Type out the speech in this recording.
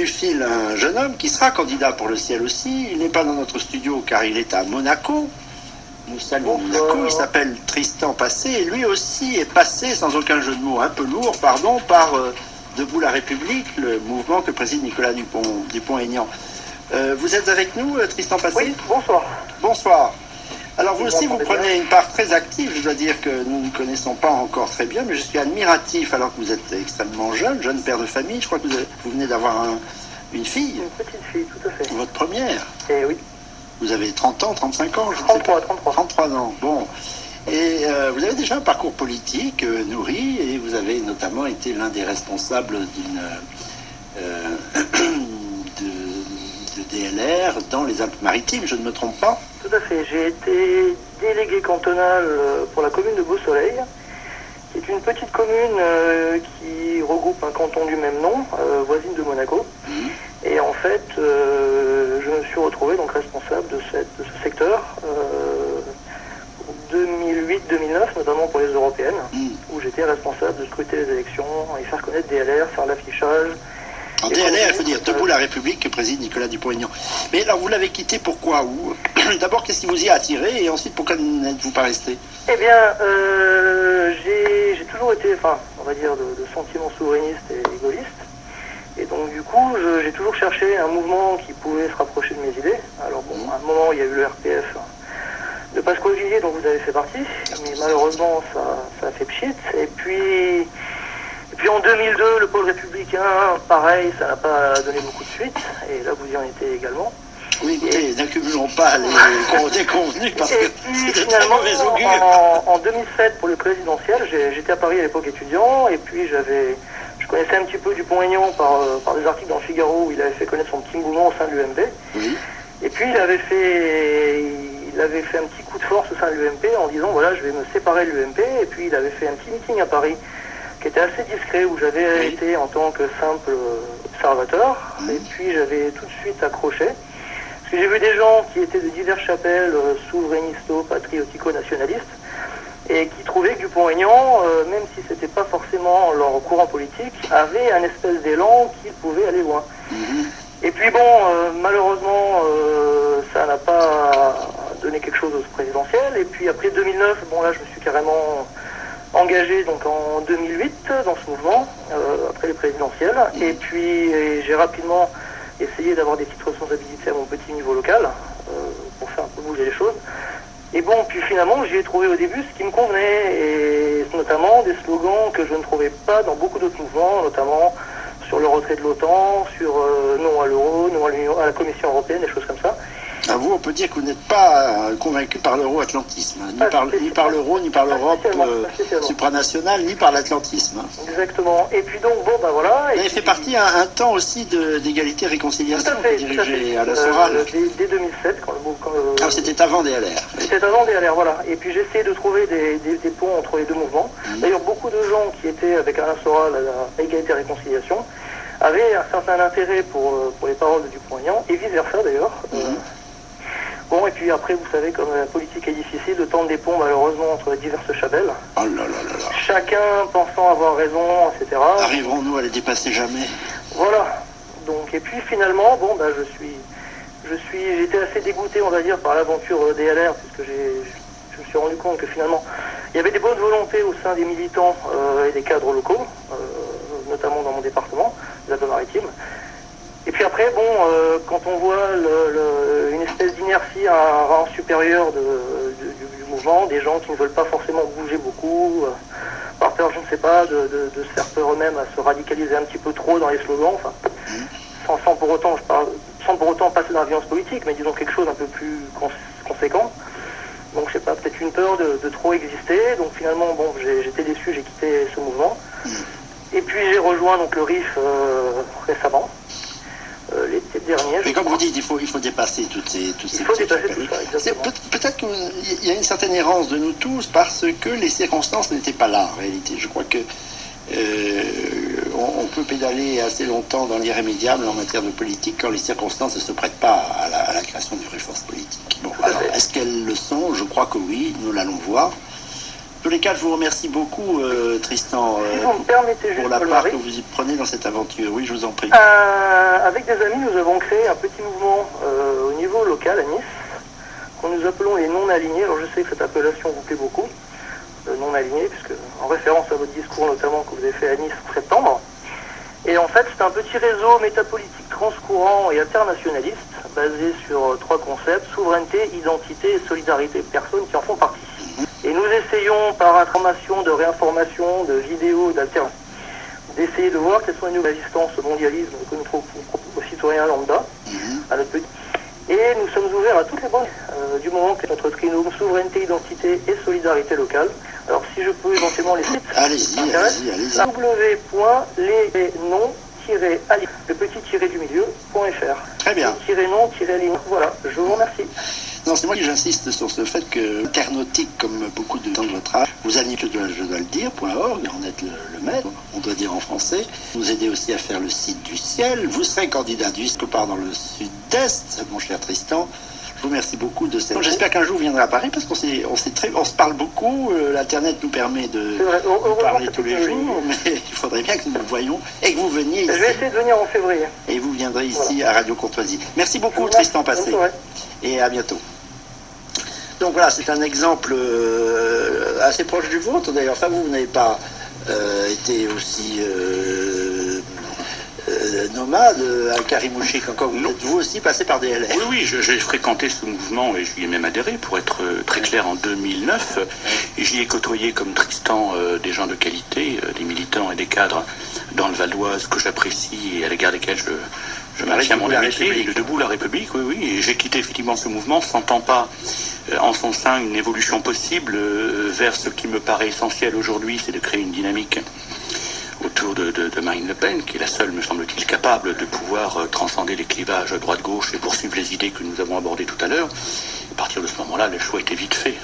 du fil un jeune homme qui sera candidat pour le ciel aussi. Il n'est pas dans notre studio car il est à Monaco. Nous saluons Monaco. Il s'appelle Tristan Passé et lui aussi est passé, sans aucun jeu de mots, un peu lourd, pardon, par Debout la République, le mouvement que préside Nicolas Dupont-Aignan. Vous êtes avec nous, Tristan Passé? Oui, bonsoir. Bonsoir. Alors vous aussi, vous prenez une part très active. Je dois dire que nous ne connaissons pas encore très bien, mais je suis admiratif alors que vous êtes extrêmement jeune père de famille. Je crois que vous venez d'avoir une fille. Une petite fille, tout à fait. Votre première. Eh oui. Vous avez 30 ans, 35 ans, je 33, sais pas. 33 ans. Bon. Et vous avez déjà un parcours politique nourri et vous avez notamment été l'un des responsables de DLR dans les Alpes-Maritimes, je ne me trompe pas? Tout à fait. J'ai été délégué cantonal pour la commune de Beausoleil, qui est une petite commune qui regroupe un canton du même nom, voisine de Monaco. Et en fait, je me suis retrouvé donc responsable de ce secteur 2008-2009, notamment pour les européennes, où j'étais responsable de scruter les élections et faire connaître DLR, faire l'affichage. En DLR, il faut dire Debout la République que préside Nicolas Dupont-Aignan. Mais alors, vous l'avez quitté pourquoi? D'abord, qu'est-ce qui vous y a attiré? Et ensuite, pourquoi n'êtes-vous pas resté? Eh bien, j'ai toujours été, on va dire, de sentiments souverainistes et égoïstes. Et donc, du coup, j'ai toujours cherché un mouvement qui pouvait se rapprocher de mes idées. Alors, bon, à un moment, il y a eu le RPF de Pascal Villiers, dont vous avez fait partie. Mais malheureusement, ça a fait pchit. Et puis en 2002, le pôle républicain, pareil, ça n'a pas donné beaucoup de suite. Et là, vous y en étiez également. Oui, écoutez, n'accumulons pas les déconvenus parce que c'est de mauvais augure. En 2007, pour le présidentiel, j'étais à Paris à l'époque étudiant, et puis je connaissais un petit peu Dupont-Aignan par des articles dans le Figaro où il avait fait connaître son petit mouvement au sein de l'UMP. Oui. Et puis il avait fait un petit coup de force au sein de l'UMP en disant voilà, je vais me séparer de l'UMP. Et puis il avait fait un petit meeting à Paris qui était assez discret où j'avais été en tant que simple observateur. Et puis j'avais tout de suite accroché. Parce que j'ai vu des gens qui étaient de diverses chapelles, souverainisto, patriotico-nationalistes, et qui trouvaient que Dupont-Aignan, même si c'était pas forcément leur courant politique, avait un espèce d'élan qui pouvait aller loin. Et puis bon, malheureusement, ça n'a pas donné quelque chose au présidentiel. Et puis après 2009, bon là, je me suis carrément engagé donc en 2008 dans ce mouvement, après les présidentielles. Et puis j'ai rapidement essayé d'avoir des petites responsabilités à mon petit niveau local, pour faire un peu bouger les choses. Et bon, puis finalement, j'y ai trouvé au début ce qui me convenait, et notamment des slogans que je ne trouvais pas dans beaucoup d'autres mouvements, notamment sur le retrait de l'OTAN, sur non à l'euro, non à la Commission européenne, des choses comme ça. À vous, on peut dire que vous n'êtes pas convaincu par l'euro-atlantisme, ni par l'euro, ni par l'Europe supranationale, ni par l'atlantisme. Exactement. Et puis donc, bon, ben voilà. Vous avez fait partie un temps aussi d'égalité et réconciliation, tout à fait, dirigé à la Soral. Dès 2007, Ah, c'était avant DLR. C'était avant DLR, voilà. Et puis j'ai essayé de trouver des ponts entre les deux mouvements. D'ailleurs, beaucoup de gens qui étaient avec Alain Soral à égalité et réconciliation avaient un certain intérêt pour les paroles de Dupont-Aignan, et vice-versa d'ailleurs. Bon, et puis après, vous savez, comme la politique est difficile, de tendre des ponts, malheureusement, entre diverses chapelles. Oh là là là là. Chacun pensant avoir raison, etc. Arriverons-nous à les dépasser jamais? Voilà. Donc, et puis finalement, bon, bah, j'étais assez dégoûté, on va dire, par l'aventure DLR, puisque je me suis rendu compte que finalement, il y avait des bonnes volontés au sein des militants et des cadres locaux, notamment dans mon département, les Alpes-Maritimes. Et puis après, bon, quand on voit une espèce d'inertie à un rang supérieur du mouvement, des gens qui ne veulent pas forcément bouger beaucoup, par peur, je ne sais pas, de se faire peur eux-mêmes à se radicaliser un petit peu trop dans les slogans, enfin, sans pour autant passer dans la violence politique, mais disons quelque chose un peu plus conséquent. Donc je sais pas, peut-être une peur de trop exister. Donc finalement, bon, j'étais déçu, j'ai quitté ce mouvement. Et puis j'ai rejoint donc le RIF récemment. L'été dernier. Mais comme vous dites, il faut dépasser toutes ces Il faut dépasser tout ça, exactement. Peut-être qu'il y a une certaine errance de nous tous parce que les circonstances n'étaient pas là en réalité. Je crois que on peut pédaler assez longtemps dans l'irrémédiable en matière de politique quand les circonstances ne se prêtent pas à la création d'une vraie force politique. Bon, alors, est-ce qu'elles le sont? Je crois que oui, nous l'allons voir. tous les cas, je vous remercie beaucoup, Tristan, Si vous me permettez pour juste, la Paul part Marie, que vous y prenez dans cette aventure. Oui, je vous en prie. avec des amis, nous avons créé un petit mouvement au niveau local à Nice, que nous appelons les non-alignés. Alors je sais que cette appellation vous plaît beaucoup, non-alignés, puisque en référence à votre discours notamment que vous avez fait à Nice en septembre. Et en fait, c'est un petit réseau métapolitique transcourant et internationaliste, basé sur 3 concepts: souveraineté, identité et solidarité, personnes qui en font partie. Et nous essayons, par information, de réinformation, de vidéos, d'alternance, d'essayer de voir quelles sont les nouvelles résistances au mondialisme que nous trouvons aux citoyens lambda, à notre petit. Et nous sommes ouverts à toutes les banques, du moment que notre trinôme souveraineté, identité et solidarité locale. Alors si je peux éventuellement les sites. Allez-y. www.lesnoms-ali, le petit tiré du milieu.fr. Très bien. -nom-aligne. Voilà, je vous remercie. Non, c'est moi qui j'insiste sur ce fait que internautique, comme beaucoup de gens de votre âge, vous animez, je dois le dire, .org, en êtes le maître, on doit dire en français. Vous aidez aussi à faire le site du ciel. Vous serez candidat du quelque part dans le sud-est, mon cher Tristan. Je vous remercie beaucoup de cette... J'espère qu'un jour vous viendrez à Paris, parce qu'on on se parle beaucoup. L'Internet nous permet de parler tous les jours, mais il faudrait bien que nous nous voyions et que vous veniez ici. Je vais essayer de venir en février. Et vous viendrez ici à Radio Courtoisie. Merci beaucoup, Tristan Passé. Et à bientôt. Donc voilà, c'est un exemple assez proche du vôtre d'ailleurs. Enfin, vous n'avez pas été aussi nomade, Al-Karimouchi, encore vous êtes vous aussi passé par DLR. Oui, j'ai fréquenté ce mouvement et j'y ai même adhéré, pour être très clair, en 2009. Et j'y ai côtoyé comme Tristan des gens de qualité, des militants et des cadres dans le Val d'Oise que j'apprécie et à l'égard desquels je maintiens mon amitié. Le Debout la République, oui. Et j'ai quitté effectivement ce mouvement, sentant pas en son sein une évolution possible vers ce qui me paraît essentiel aujourd'hui, c'est de créer une dynamique autour de Marine Le Pen, qui est la seule, me semble-t-il, capable de pouvoir transcender les clivages droite-gauche et poursuivre les idées que nous avons abordées tout à l'heure. À partir de ce moment-là, le choix était vite fait.